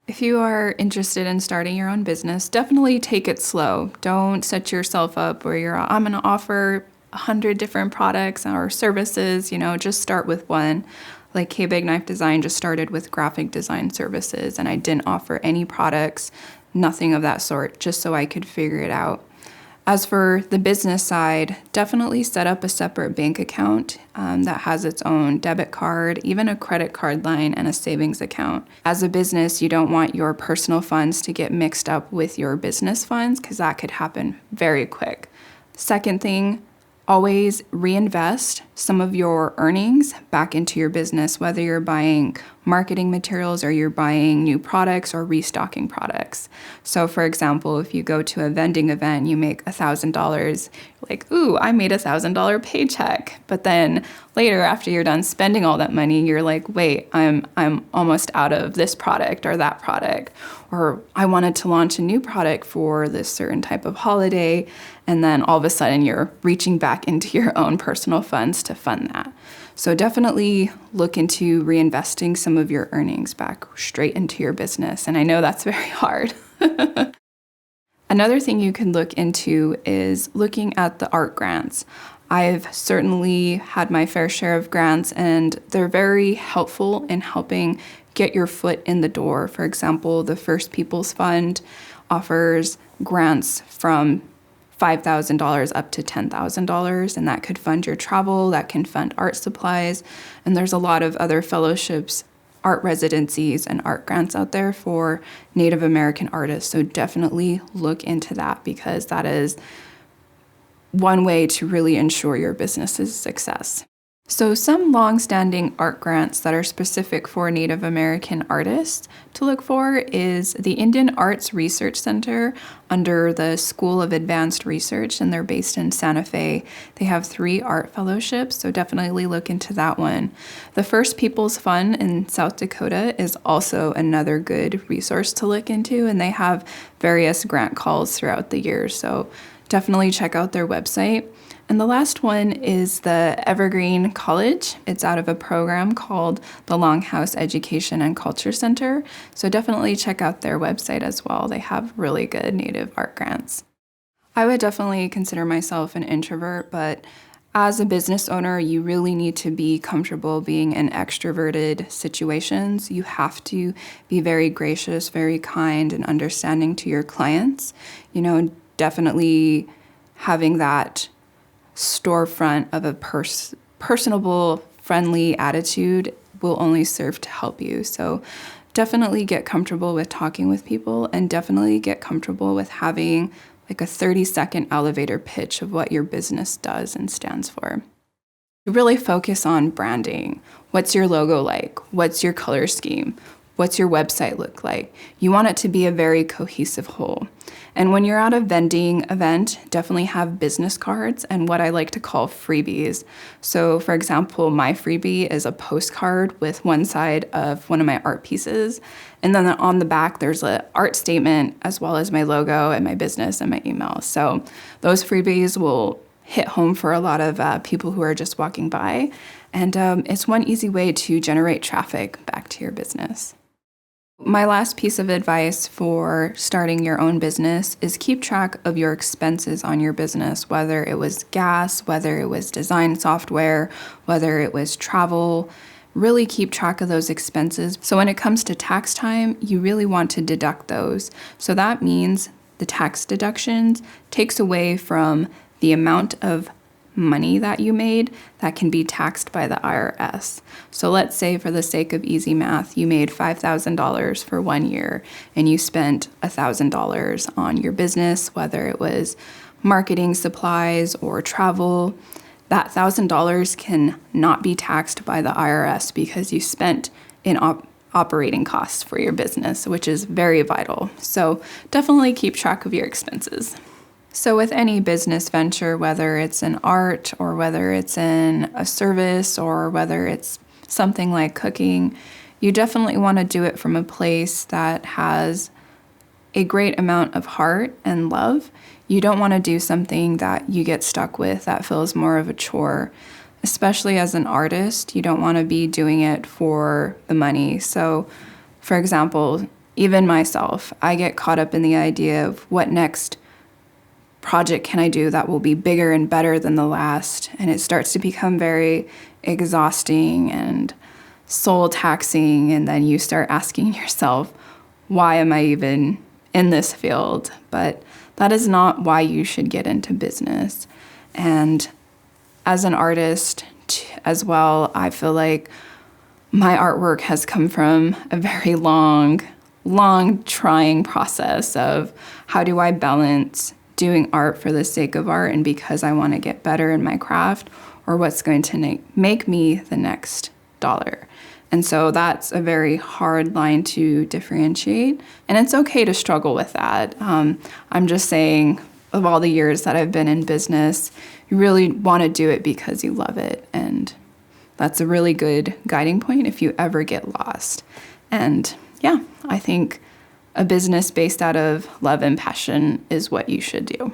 If you are interested in starting your own business, definitely take it slow. Don't set yourself up where I'm going to offer 100 different products or services, just start with one. Like K-Big Knife Design just started with graphic design services, and I didn't offer any products, nothing of that sort, just so I could figure it out. As for the business side, definitely set up a separate bank account that has its own debit card, even a credit card line, and a savings account. As a business, you don't want your personal funds to get mixed up with your business funds because that could happen very quick. Second thing, always reinvest some of your earnings back into your business, whether you're buying marketing materials or you're buying new products or restocking products. So for example, if you go to a vending event, you make $1,000, like, ooh, I made $1,000 paycheck. But then later, after you're done spending all that money, you're like, wait, I'm almost out of this product or that product. Or I wanted to launch a new product for this certain type of holiday. And then all of a sudden you're reaching back into your own personal funds to fund that. So definitely look into reinvesting some of your earnings back straight into your business. And I know that's very hard. Another thing you can look into is looking at the art grants. I've certainly had my fair share of grants, and they're very helpful in helping get your foot in the door. For example, the First People's Fund offers grants from $5,000 up to $10,000, and that could fund your travel, that can fund art supplies, and there's a lot of other fellowships, art residencies, and art grants out there for Native American artists. So definitely look into that, because that is one way to really ensure your business's success. So some long-standing art grants that are specific for Native American artists to look for is the Indian Arts Research Center under the School of Advanced Research, and they're based in Santa Fe. They have 3 art fellowships, so definitely look into that one. The First People's Fund in South Dakota is also another good resource to look into, and they have various grant calls throughout the year, so definitely check out their website. And the last one is the Evergreen College. It's out of a program called the Longhouse Education and Culture Center. So definitely check out their website as well. They have really good Native art grants. I would definitely consider myself an introvert, but as a business owner, you really need to be comfortable being in extroverted situations. You have to be very gracious, very kind, and understanding to your clients. Definitely having that storefront of a personable, friendly attitude will only serve to help you. So definitely get comfortable with talking with people, and definitely get comfortable with having like a 30-second elevator pitch of what your business does and stands for. Really focus on branding. What's your logo like? What's your color scheme? What's your website look like? You want it to be a very cohesive whole. And when you're at a vending event, definitely have business cards and what I like to call freebies. So for example, my freebie is a postcard with one side of one of my art pieces. And then on the back, there's an art statement as well as my logo and my business and my email. So those freebies will hit home for a lot of people who are just walking by. And it's one easy way to generate traffic back to your business. My last piece of advice for starting your own business is keep track of your expenses on your business, whether it was gas, whether it was design software, whether it was travel. Really keep track of those expenses. So when it comes to tax time, you really want to deduct those. So that means the tax deductions takes away from the amount of money that you made that can be taxed by the IRS. So let's say, for the sake of easy math, you made $5,000 for 1 year and you spent $1,000 on your business, whether it was marketing supplies or travel. That $1,000 can not be taxed by the IRS because you spent in operating costs for your business, which is very vital. So definitely keep track of your expenses. So with any business venture, whether it's in art or whether it's in a service or whether it's something like cooking, you definitely want to do it from a place that has a great amount of heart and love. You don't want to do something that you get stuck with that feels more of a chore. Especially as an artist, you don't want to be doing it for the money. So, for example, even myself, I get caught up in the idea of what next project can I do that will be bigger and better than the last. And it starts to become very exhausting and soul taxing. And then you start asking yourself, why am I even in this field? But that is not why you should get into business. And as an artist as well, I feel like my artwork has come from a very long trying process of how do I balance doing art for the sake of art and because I want to get better in my craft, or what's going to make me the next dollar. And so that's a very hard line to differentiate. And it's okay to struggle with that. I'm just saying, of all the years that I've been in business, you really want to do it because you love it. And that's a really good guiding point if you ever get lost. And yeah, I think a business based out of love and passion is what you should do.